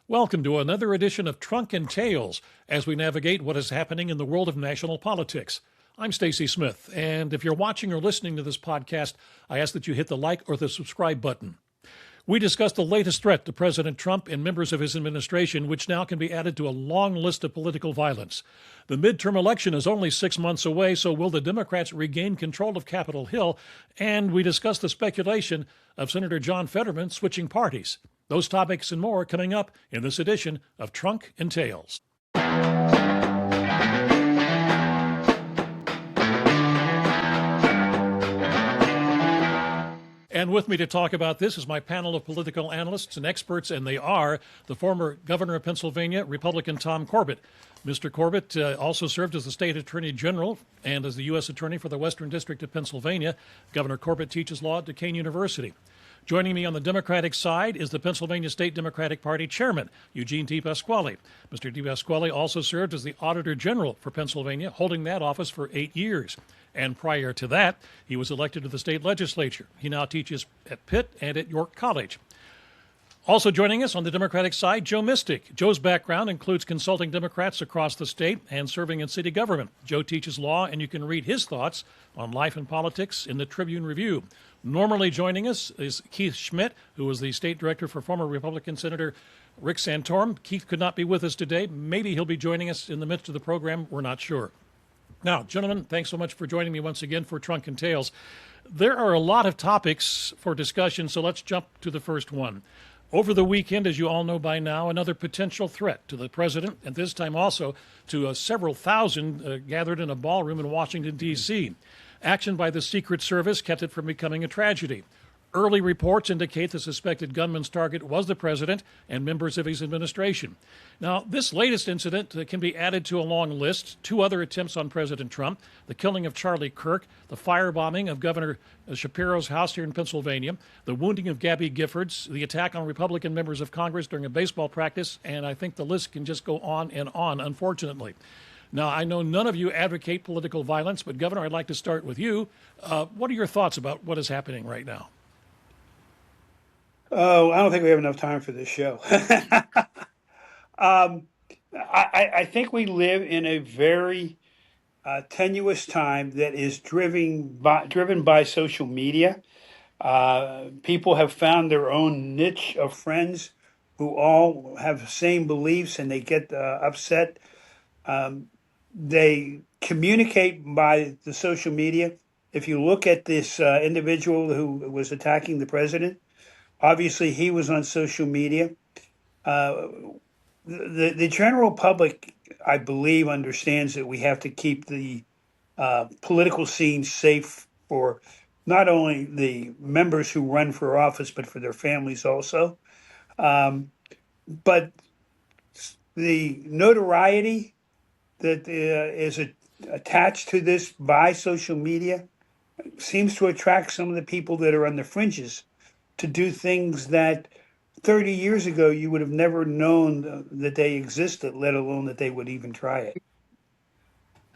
Welcome to another edition of Trunk and Tales as we navigate what is happening in the world of national politics. I'm Stacy Smith, and if you're watching or listening to this podcast, I ask that you hit the like or the subscribe button. We discuss the latest threat to President Trump and members of his administration, which now can be added to a long list of political violence. The midterm election is only 6 months away, so will the Democrats regain control of Capitol Hill? And we discuss the speculation of Senator John Fetterman switching parties. Those topics and more coming up in this edition of Trunk and Tales. And with me to talk about this is my panel of political analysts and experts, and they are the former governor of Pennsylvania, Republican Tom Corbett. Mr. Corbett also served as the state attorney general and as the U.S. attorney for the Western District of Pennsylvania. Governor Corbett teaches law at Duquesne University. Joining me on the Democratic side is the Pennsylvania State Democratic Party chairman, Eugene DePasquale. Mr. DePasquale also served as the Auditor General for Pennsylvania, holding that office for 8 years. And prior to that, he was elected to the state legislature. He now teaches at Pitt and at York College. Also joining us on the Democratic side, Joe Mistic. Joe's background includes consulting Democrats across the state and serving in city government. Joe teaches law, and you can read his thoughts on life and politics in the Tribune Review. Normally joining us is Keith Schmidt, who was the state director for former Republican Senator Rick Santorum. Keith could not be with us today. Maybe he'll be joining us in the midst of the program. We're not sure. Now, gentlemen, thanks so much for joining me once again for Trunk and Tales. There are a lot of topics for discussion, so let's jump to the first one. Over the weekend, as you all know by now, another potential threat to the president, and this time also to several thousand gathered in a ballroom in Washington, D.C. Action by the Secret Service kept it from becoming a tragedy. Early reports indicate the suspected gunman's target was the president and members of his administration. Now, this latest incident can be added to a long list. 2 other attempts on President Trump, the killing of Charlie Kirk, the firebombing of Governor Shapiro's house here in Pennsylvania, the wounding of Gabby Giffords, the attack on Republican members of Congress during a baseball practice, and I think the list can just go on and on, unfortunately. Now, I know none of you advocate political violence, but Governor, I'd like to start with you. What are your thoughts about what is happening right now? Oh, I don't think we have enough time for this show. I think we live in a very tenuous time that is driven by social media. People have found their own niche of friends who all have the same beliefs, and they get upset. They communicate by the social media. If you look at this individual who was attacking the president, obviously he was on social media. The general public, I believe, understands that we have to keep the political scene safe for not only the members who run for office, but for their families also. But the notoriety that is attached to this by social media seems to attract some of the people that are on the fringes to do things that 30 years ago you would have never known that they existed, let alone that they would even try it.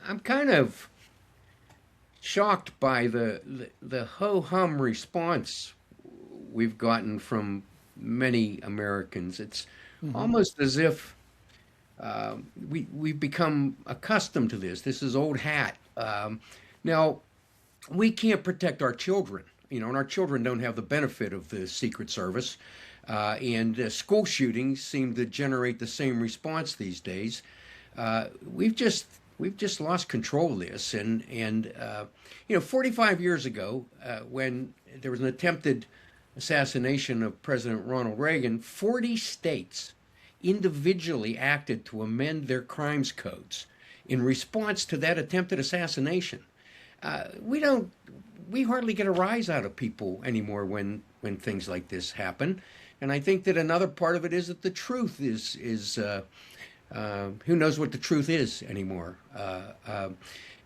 I'm kind of shocked by the ho-hum response we've gotten from many Americans. It's almost as if we've become accustomed to this. This is old hat. Now, we can't protect our children, and our children don't have the benefit of the Secret Service. And school shootings seem to generate the same response these days. We've just lost control of this. And 45 years ago, when there was an attempted assassination of President Ronald Reagan, 40 states individually acted to amend their crimes codes in response to that attempted assassination. We hardly get a rise out of people anymore when things like this happen. And I think that another part of it is that the truth is who knows what the truth is anymore.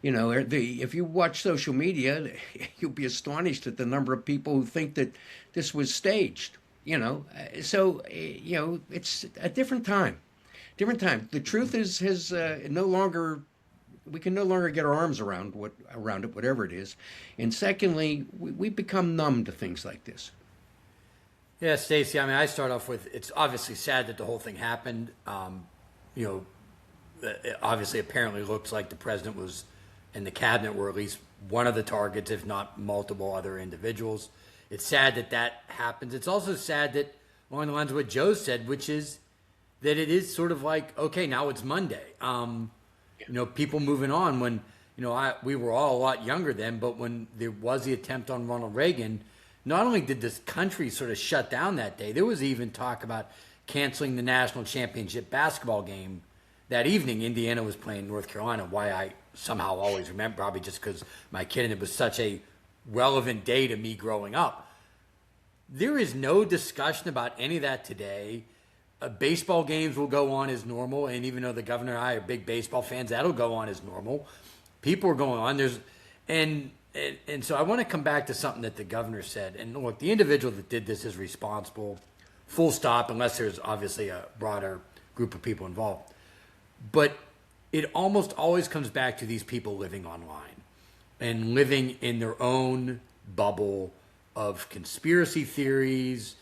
If you watch social media, you'll be astonished at the number of people who think that this was staged. It's a different time. The truth has no longer. We can no longer get our arms around it, whatever it is. And secondly, we become numb to things like this. Yeah, Stacy. I mean, I start off with it's obviously sad that the whole thing happened. You know, it obviously, apparently looks like the president was, and the cabinet were at least one of the targets, if not multiple other individuals. It's sad that that happens. It's also sad that along the lines of what Joe said, which is that it is sort of like, okay, now it's Monday. People moving on when, we were all a lot younger then, but when there was the attempt on Ronald Reagan, not only did this country sort of shut down that day, there was even talk about canceling the national championship basketball game that evening. Indiana was playing North Carolina. Why I somehow always remember, probably just because my kid, and it was such a relevant day to me growing up. There is no discussion about any of that today. Baseball games will go on as normal, and even though the governor and I are big baseball fans, that'll go on as normal. People are going on. And so I want to come back to something that the governor said. And look, the individual that did this is responsible, full stop, unless there's obviously a broader group of people involved. But it almost always comes back to these people living online and living in their own bubble of conspiracy theories.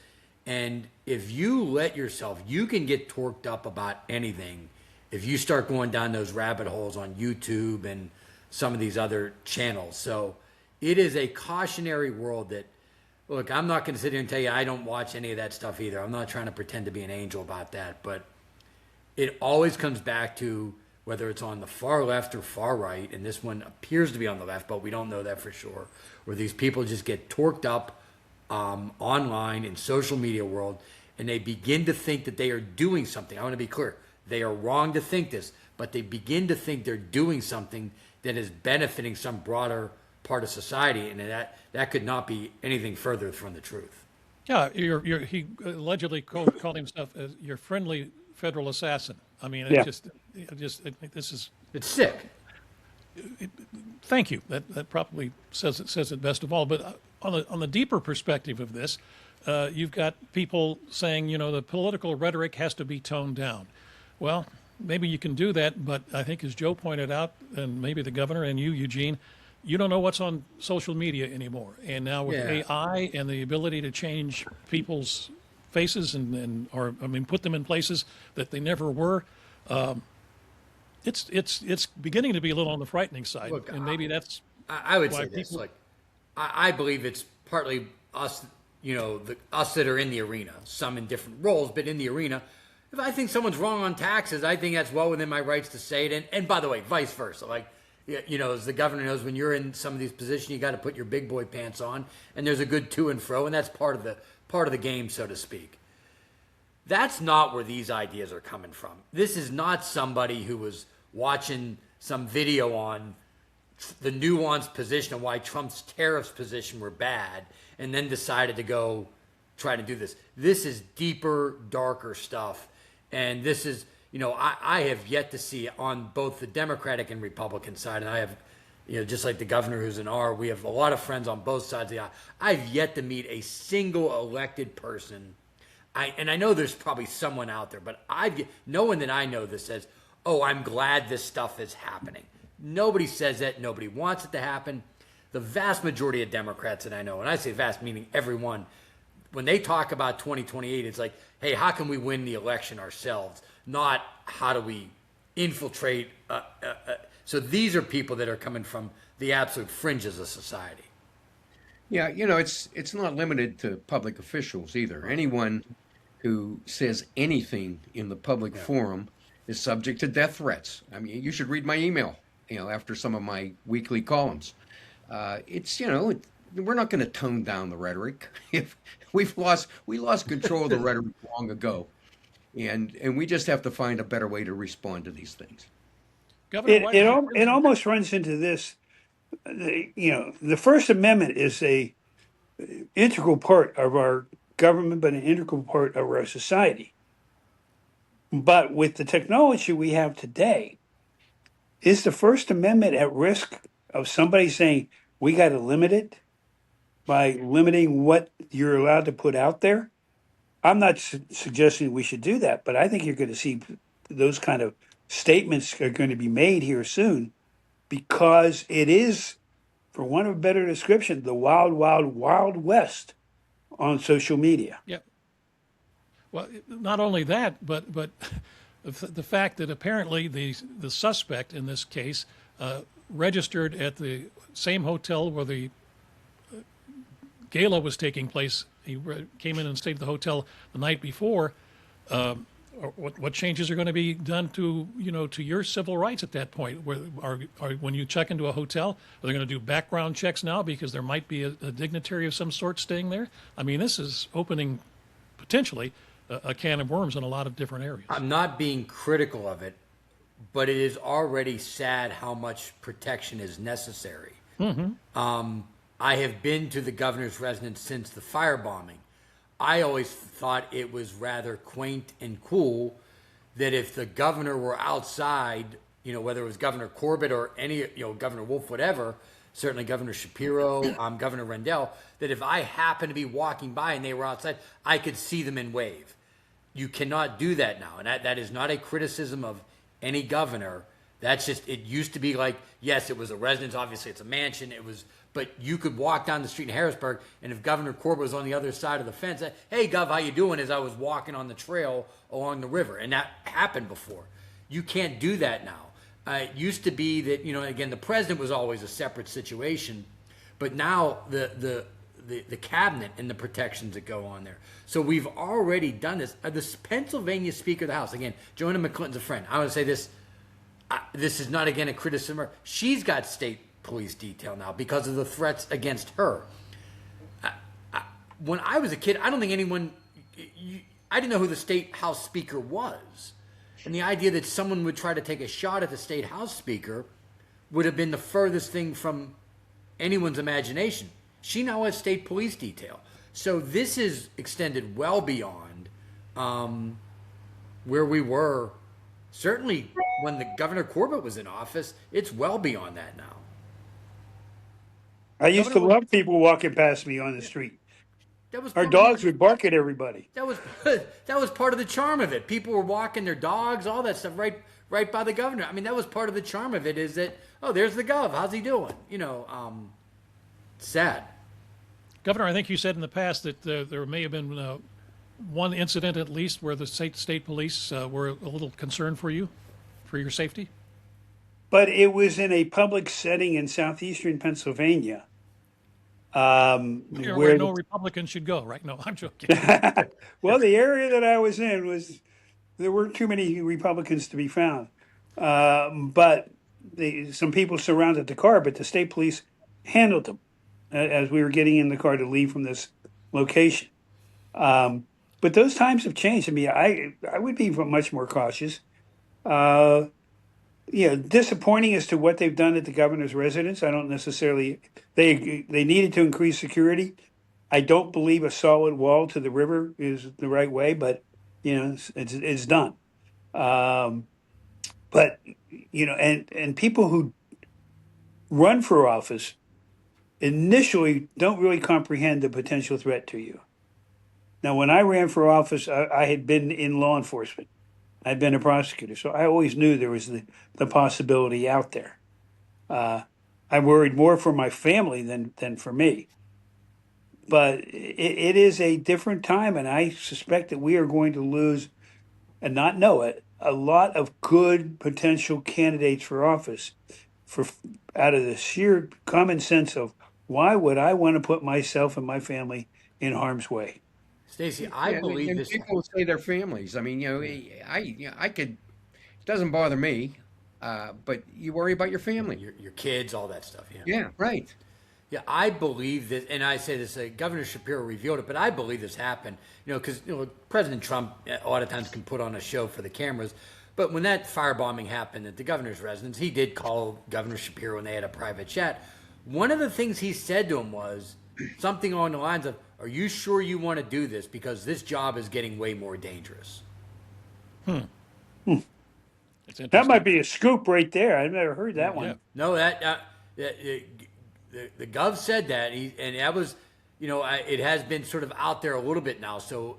And if you let yourself, you can get torqued up about anything if you start going down those rabbit holes on YouTube and some of these other channels. So it is a cautionary world that, look, I'm not going to sit here and tell you I don't watch any of that stuff either. I'm not trying to pretend to be an angel about that. But it always comes back to whether it's on the far left or far right, and this one appears to be on the left, but we don't know that for sure, where these people just get torqued up online in social media world, and they begin to think that they are doing something. I want to be clear. They are wrong to think this, but they begin to think they're doing something that is benefiting some broader part of society, and that could not be anything further from the truth. Yeah, he allegedly called himself your friendly federal assassin. I mean, Yeah. this is. It's sick. Thank you. That probably says it best of all. But on the deeper perspective of this, you've got people saying, the political rhetoric has to be toned down. Well, maybe you can do that, but I think as Joe pointed out, and maybe the governor and you, Eugene, you don't know what's on social media anymore. And now with AI and the ability to change people's faces put them in places that they never were, it's beginning to be a little on the frightening side. Look, and maybe that's I would why say this. people- Like, I believe it's partly us, us that are in the arena, some in different roles, but in the arena. If I think someone's wrong on taxes, I think that's well within my rights to say it. And by the way, vice versa. Like, as the governor knows, when you're in some of these positions, you got to put your big boy pants on, and there's a good to and fro, and that's part of the game, so to speak. That's not where these ideas are coming from. This is not somebody who was watching some video on the nuanced position of why Trump's tariffs position were bad and then decided to go try to do this. This is deeper, darker stuff. And this is, I have yet to see on both the Democratic and Republican side, and I have, just like the governor who's an R, we have a lot of friends on both sides of the aisle. I've yet to meet a single elected person. And I know there's probably someone out there, but no one that I know that says, oh, I'm glad this stuff is happening. Nobody says that. Nobody wants it to happen. The vast majority of Democrats that I know, and I say vast meaning everyone, when they talk about 2028, it's like, hey, how can we win the election ourselves? Not how do we infiltrate. So these are people that are coming from the absolute fringes of society. Yeah, it's not limited to public officials either. Anyone who says anything in the public forum is subject to death threats. I mean, you should read my email, after some of my weekly columns. We're not going to tone down the rhetoric. If we lost control of the rhetoric long ago, and we just have to find a better way to respond to these things. Governor, why did you- It almost runs into this. The First Amendment is a integral part of our government, but an integral part of our society. But with the technology we have today, is the First Amendment at risk of somebody saying we got to limit it by limiting what you're allowed to put out there? I'm not suggesting we should do that, but I think you're going to see those kind of statements are going to be made here soon, because it is, for want of a better description, the wild, wild, wild west on social media. Yeah, Well, not only that, but the fact that apparently the suspect in this case registered at the same hotel where the gala was taking place. He came in and stayed at the hotel the night before. What changes are going to be done to to your civil rights at that point? When you check into a hotel, are they going to do background checks now because there might be a dignitary of some sort staying there? I mean, this is opening potentially a can of worms in a lot of different areas. I'm not being critical of it, but it is already sad how much protection is necessary. I have been to the governor's residence since the firebombing. I always thought it was rather quaint and cool that if the governor were outside, whether it was Governor Corbett or any, Governor Wolf, whatever, certainly Governor Shapiro, Governor Rendell, that if I happened to be walking by and they were outside, I could see them and wave. You cannot do that now. And that is not a criticism of any governor. That's just, it used to be like, yes, it was a residence. Obviously, it's a mansion. But you could walk down the street in Harrisburg, and if Governor Corbett was on the other side of the fence, hey, Gov, how you doing? As I was walking on the trail along the river. And that happened before. You can't do that now. It used to be that, again, the president was always a separate situation. But now the cabinet and the protections that go on there. So we've already done this. This Pennsylvania Speaker of the House, again, Joanna McClinton's a friend. I want to say this. This is not, again, a criticism. She's got state police detail now because of the threats against her. When I was a kid, I don't think anyone, I didn't know who the state house speaker was. And the idea that someone would try to take a shot at the state house speaker would have been the furthest thing from anyone's imagination. She now has state police detail. So this is extended well beyond where we were. Certainly when the Governor Corbett was in office, it's well beyond that now. I used to love people walking past me on the street. That was Our part of dogs would bark at everybody. that was part of the charm of it. People were walking their dogs, all that stuff, right by the governor. I mean, that was part of the charm of it. Is that, oh, there's the gov. How's he doing? Sad. Governor, I think you said in the past that there may have been one incident at least where the state police were a little concerned for you, for your safety. But it was in a public setting in southeastern Pennsylvania. Where no Republican should go, right? No, I'm joking. Well, the area that I was in there weren't too many Republicans to be found. But some people surrounded the car, but the state police handled them as we were getting in the car to leave from this location. But those times have changed. I mean, I would be much more cautious. Disappointing as to what they've done at the governor's residence. I don't necessarily. They needed to increase security. I don't believe a solid wall to the river is the right way, but it's done. But and people who run for office initially don't really comprehend the potential threat to you. Now, when I ran for office, I had been in law enforcement. I'd been a prosecutor, so I always knew there was the possibility out there. I worried more for my family than for me. But it is a different time, and I suspect that we are going to lose, and not know it, a lot of good potential candidates for office out of the sheer common sense of why would I want to put myself and my family in harm's way? Stacey, I believe and this. people say their families. I mean, I could. It doesn't bother me, but you worry about your family. Your kids, all that stuff. Yeah. Yeah, right. Yeah, I believe that, and I say this. Governor Shapiro revealed it, but I believe this happened. Because President Trump a lot of times can put on a show for the cameras. But when that firebombing happened at the governor's residence, he did call Governor Shapiro and they had a private chat. One of the things he said to him was something along the lines of, "Are you sure you want to do this? Because this job is getting way more dangerous." It's That interesting. might be a scoop right there. I've never heard that one. Yeah. No, the gov said that, and that was, it has been sort of out there a little bit now. So,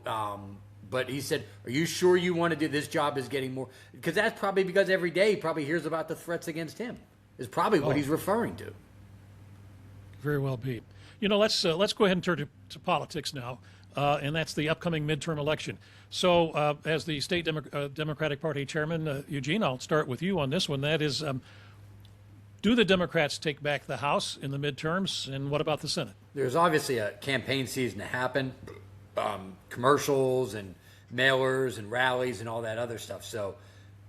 but he said, "Are you sure you want to do this? Job is getting more," because that's probably because every day he probably hears about the threats against him. Is probably what he's referring to. Very well be. Let's go ahead and turn to politics now. and that's the upcoming midterm election. So, as the state Democratic Party chairman, Eugene, I'll start with you on this one. That is, do the Democrats take back the House in the midterms, and what about the Senate? There's obviously a campaign season to happen, commercials and mailers and rallies and all that other stuff. So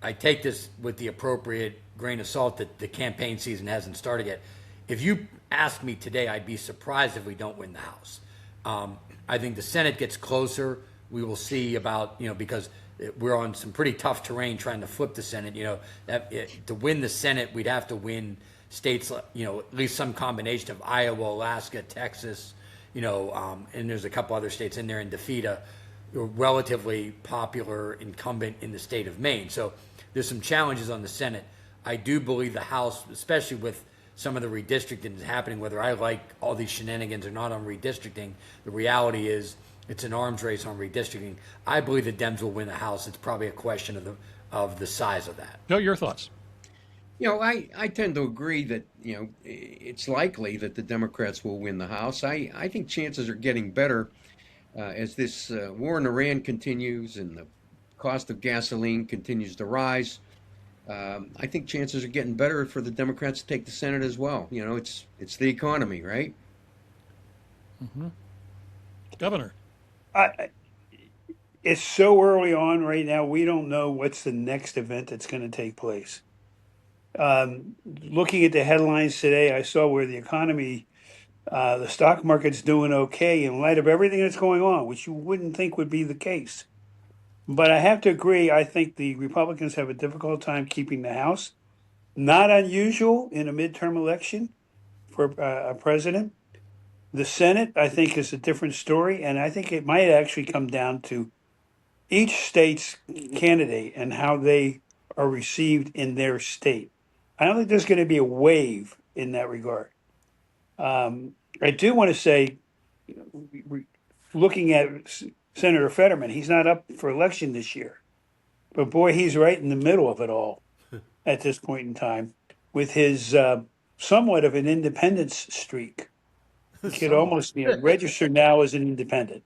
I take this with the appropriate grain of salt that the campaign season hasn't started yet. If you ask me today, I'd be surprised if we don't win the House. I think the Senate gets closer. We will see about, because we're on some pretty tough terrain trying to flip the Senate. To win the Senate, we'd have to win states, at least some combination of Iowa, Alaska, Texas, and there's a couple other states in there, and defeat a relatively popular incumbent in the state of Maine. So there's some challenges on the Senate. I do believe the House, especially with some of the redistricting that's happening, whether I like all these shenanigans or not on redistricting, the reality is it's an arms race on redistricting. I believe the Dems will win the House. It's probably a question of the size of that. Joe, your thoughts? I tend to agree that, it's likely that the Democrats will win the House. I think chances are getting better as this war in Iran continues and the cost of gasoline continues to rise. I think chances are getting better for the Democrats to take the Senate as well. It's the economy, right? Mm-hmm. Governor. It's so early on right now. We don't know what's the next event that's going to take place. Looking at the headlines today, I saw where the economy, the stock market's doing okay in light of everything that's going on, which you wouldn't think would be the case. But I have to agree, I think the Republicans have a difficult time keeping the House. Not unusual in a midterm election for a president. The Senate, I think, is a different story, and I think it might actually come down to each state's candidate and how they are received in their state. I don't think there's going to be a wave in that regard. I do want to say, looking at Senator Fetterman, he's not up for election this year. But boy, he's right in the middle of it all at this point in time with his somewhat of an independence streak. He could almost be registered now as an independent.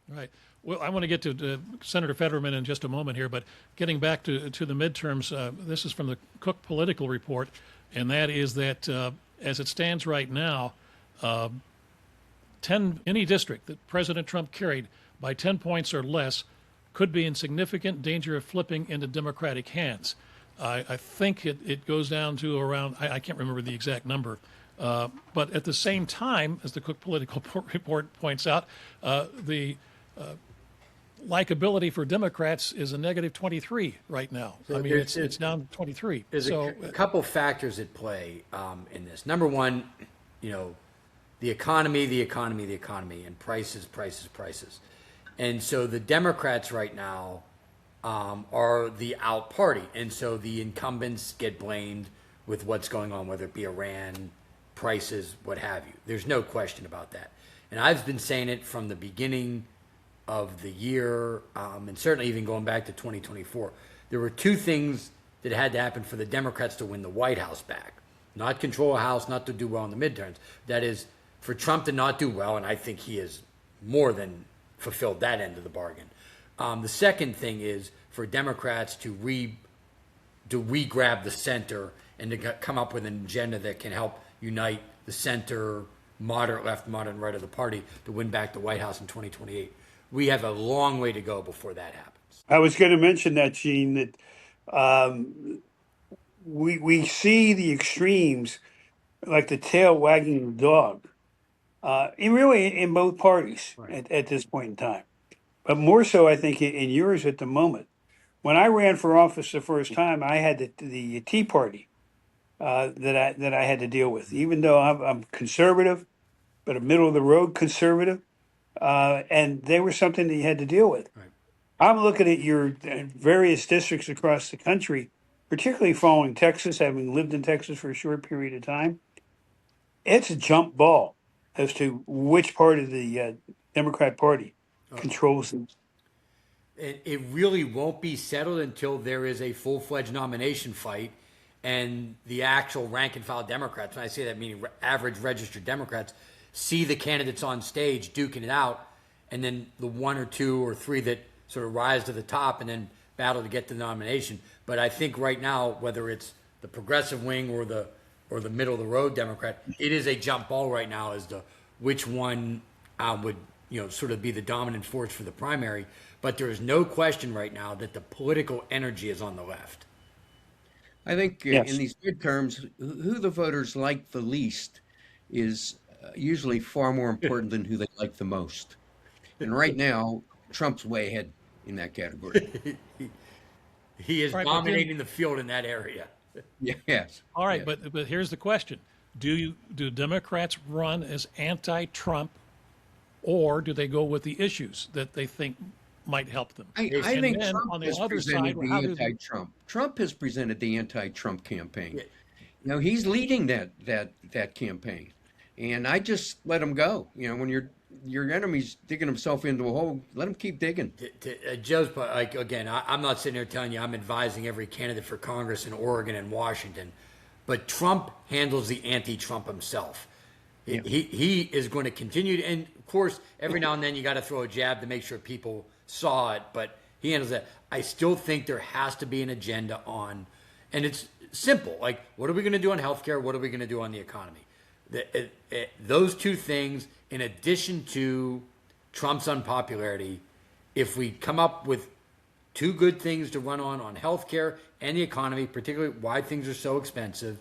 Right. Well, I want to get to Senator Fetterman in just a moment here, but getting back to the midterms, this is from the Cook Political Report, and that is that as it stands right now, any district that President Trump carried by 10 points or less could be in significant danger of flipping into Democratic hands. I think it goes down to around, I can't remember the exact number, but at the same time, as the Cook Political Report points out, the likability for Democrats is a negative 23 right now. So I mean, it's down to 23. There's a couple factors at play in this. Number one, the economy, and prices. And so the Democrats right now are the out party. And so the incumbents get blamed with what's going on, whether it be Iran, prices, what have you. There's no question about that. And I've been saying it from the beginning of the year, and certainly even going back to 2024. There were two things that had to happen for the Democrats to win the White House back. Not control a House, not to do well in the midterms. That is, for Trump to not do well, and I think he has more than fulfilled that end of the bargain. The second thing is for Democrats to re-grab the center and to come up with an agenda that can help unite the center, moderate left, moderate right of the party to win back the White House in 2028. We have a long way to go before that happens. I was going to mention that, Gene, that we see the extremes like the tail wagging the dog, in both parties at this point in time. But more so, I think, in yours at the moment. When I ran for office the first time, I had the Tea Party that I had to deal with. Even though I'm conservative, but a middle of the road conservative, and they were something that you had to deal with. Right. I'm looking at your various districts across the country, particularly following Texas, having lived in Texas for a short period of time. It's a jump ball as to which part of the Democrat Party controls them. It really won't be settled until there is a full-fledged nomination fight and the actual rank and file Democrats, when I say that, meaning average registered Democrats, see the candidates on stage duking it out, and then the one or two or three that sort of rise to the top and then battle to get the nomination. But I think right now, whether it's the progressive wing or the middle of the road Democrat, it is a jump ball right now as to which one would sort of be the dominant force for the primary. But there is no question right now that the political energy is on the left. I think Yes. in these midterms, who the voters like the least is usually far more important than who they like the most. And right now, Trump's way ahead in that category. He is Right, but then- dominating the field in that area. Yes. All right, Yes. but here's the question: do Democrats run as anti-Trump, or do they go with the issues that they think might help them? I And think then Trump on the has other presented side, the how do anti-Trump. Trump has presented the anti-Trump campaign. Yeah. He's leading that campaign, and I just let him go. When your enemy's digging himself into a hole, let him keep digging. Joe's point, like again, I'm not sitting here telling you I'm advising every candidate for Congress in Oregon and Washington, but Trump handles the anti-Trump himself. He is going to continue to, and of course, every now and then you got to throw a jab to make sure people saw it, but he handles that. I still think there has to be an agenda on, and it's simple. Like, what are we going to do on healthcare? What are we going to do on the economy? Those two things, in addition to Trump's unpopularity, if we come up with two good things to run on healthcare and the economy, particularly why things are so expensive,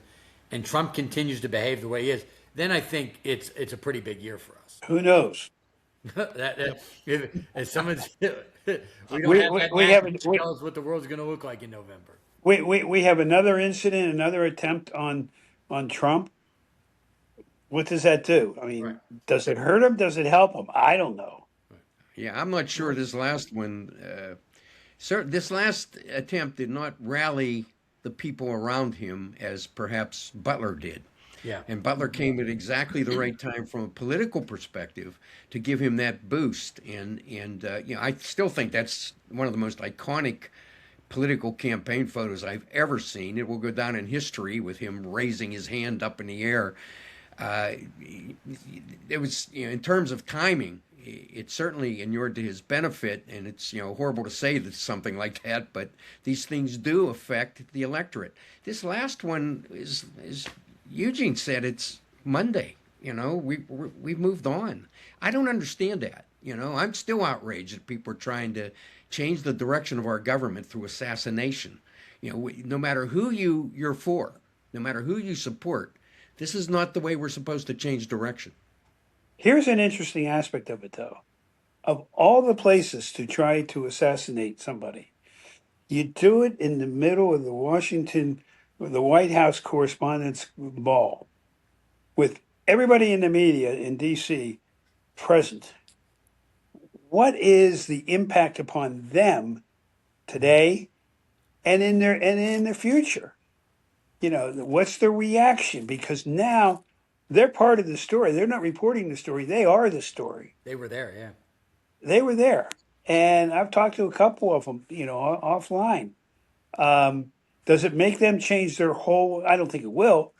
and Trump continues to behave the way he is, then I think it's a pretty big year for us. Who knows? If someone's, we don't We- have we- that we magic haven't- to we- tell us what the world's going to look like in November. We have another incident, another attempt on Trump. What does that do? I mean, Right. does it hurt him? Does it help him? I don't know. Yeah, I'm not sure this last one. This last attempt did not rally the people around him as perhaps Butler did. Yeah. And Butler came at exactly the right time from a political perspective to give him that boost. And I still think that's one of the most iconic political campaign photos I've ever seen. It will go down in history with him raising his hand up in the air. It was, in terms of timing, it certainly inured to his benefit, and it's horrible to say that something like that, but these things do affect the electorate. This last one is Eugene said, it's Monday. We've moved on. I don't understand that. I'm still outraged that people are trying to change the direction of our government through assassination. No matter who you're for, no matter who you support, this is not the way we're supposed to change direction. Here's an interesting aspect of it, though. Of all the places to try to assassinate somebody, you do it in the middle of the White House Correspondents' Ball, with everybody in the media in D.C. present. What is the impact upon them today and in their future? What's their reaction? Because now they're part of the story. They're not reporting the story. They are the story. They were there, yeah. They were there. And I've talked to a couple of them, offline. Does it make them change their whole, I don't think it will,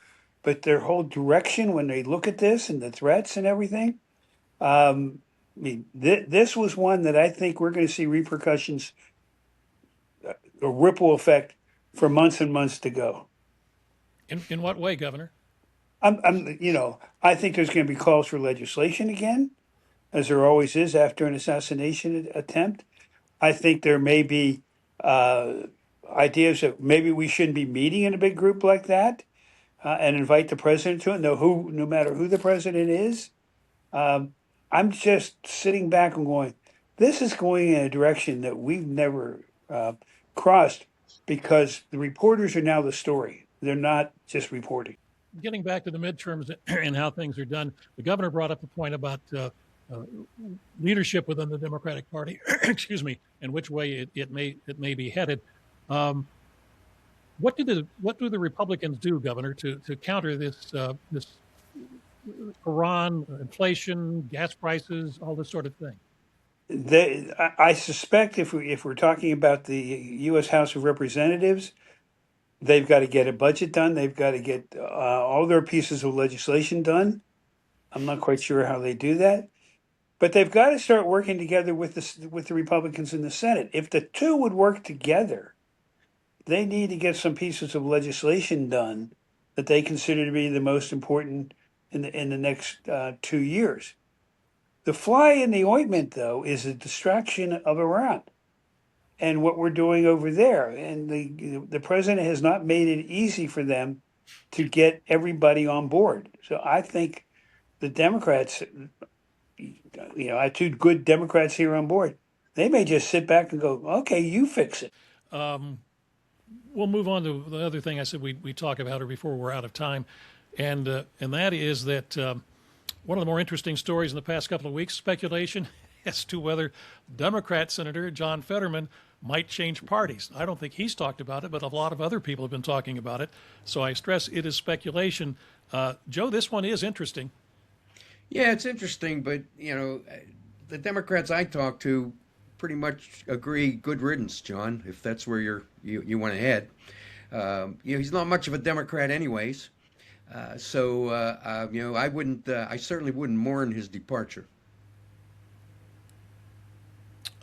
but their whole direction when they look at this and the threats and everything? This was one that I think we're going to see repercussions, a ripple effect for months and months to go. In what way, Governor? I think there's going to be calls for legislation again, as there always is after an assassination attempt. I think there may be ideas that maybe we shouldn't be meeting in a big group like that, and invite the president to it. No matter who the president is. I'm just sitting back and going, this is going in a direction that we've never crossed, because the reporters are now the story. They're not just reporting. Getting back to the midterms and how things are done, the governor brought up a point about leadership within the Democratic Party, excuse me, and which way it may be headed. What do the Republicans do, Governor, to counter this Iran, inflation, gas prices, all this sort of thing? I suspect if we're talking about the U.S. House of Representatives, they've got to get a budget done. They've got to get all their pieces of legislation done. I'm not quite sure how they do that. But they've got to start working together with the Republicans in the Senate. If the two would work together, they need to get some pieces of legislation done that they consider to be the most important in the next 2 years. The fly in the ointment, though, is a distraction of Iran and what we're doing over there. And the president has not made it easy for them to get everybody on board. So I think the Democrats, I have two good Democrats here on board. They may just sit back and go, "Okay, you fix it." We'll move on to the other thing I said we talk about her before we're out of time, and that is that one of the more interesting stories in the past couple of weeks, speculation as to whether Democrat Senator John Fetterman might change parties. I don't think he's talked about it, but a lot of other people have been talking about it. So I stress it is speculation. Joe, this one is interesting. Yeah, it's interesting, but the Democrats I talk to pretty much agree. Good riddance, John, if that's where you want to head. He's not much of a Democrat, anyways. So I wouldn't. I certainly wouldn't mourn his departure.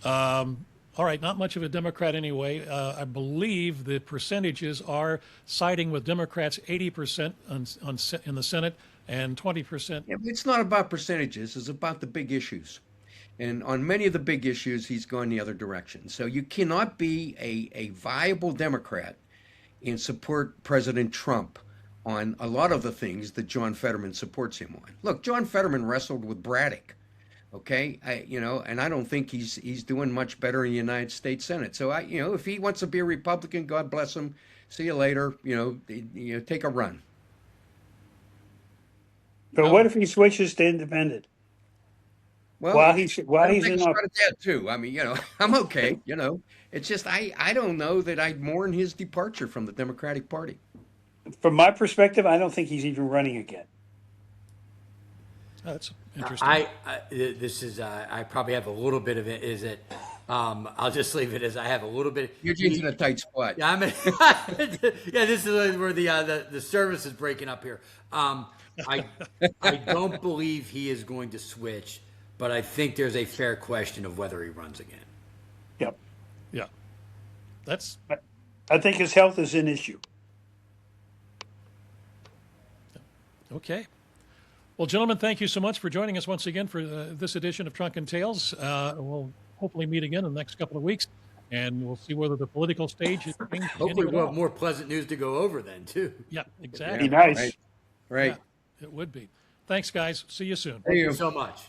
All right, not much of a Democrat anyway. I believe the percentages are siding with Democrats 80% in the Senate and 20%. Yeah, but it's not about percentages. It's about the big issues. And on many of the big issues, he's gone the other direction. So you cannot be a viable Democrat and support President Trump on a lot of the things that John Fetterman supports him on. Look, John Fetterman wrestled with Braddock. Okay, and I don't think he's doing much better in the United States Senate. So if he wants to be a Republican, God bless him. See you later. Take a run. But what if he switches to independent? Well, While he's I in think office? that too. I mean, I'm okay. It's just I don't know that I'd mourn his departure from the Democratic Party. From my perspective, I don't think he's even running again. That's interesting. I probably have a little bit of it. Is it? I'll just leave it as I have a little bit. Eugene's in a tight spot. Yeah, yeah. This is where the service is breaking up here. I don't believe he is going to switch, but I think there's a fair question of whether he runs again. Yep. Yeah. That's I think his health is an issue. okay. Well, gentlemen, thank you so much for joining us once again for this edition of Trunk and Tales. We'll hopefully meet again in the next couple of weeks, and we'll see whether the political stage is changed. Hopefully, we'll have more pleasant news to go over then too. Yeah, Be exactly. nice. Right. Yeah, it would be. Thanks, guys. See you soon. Thank you. So much.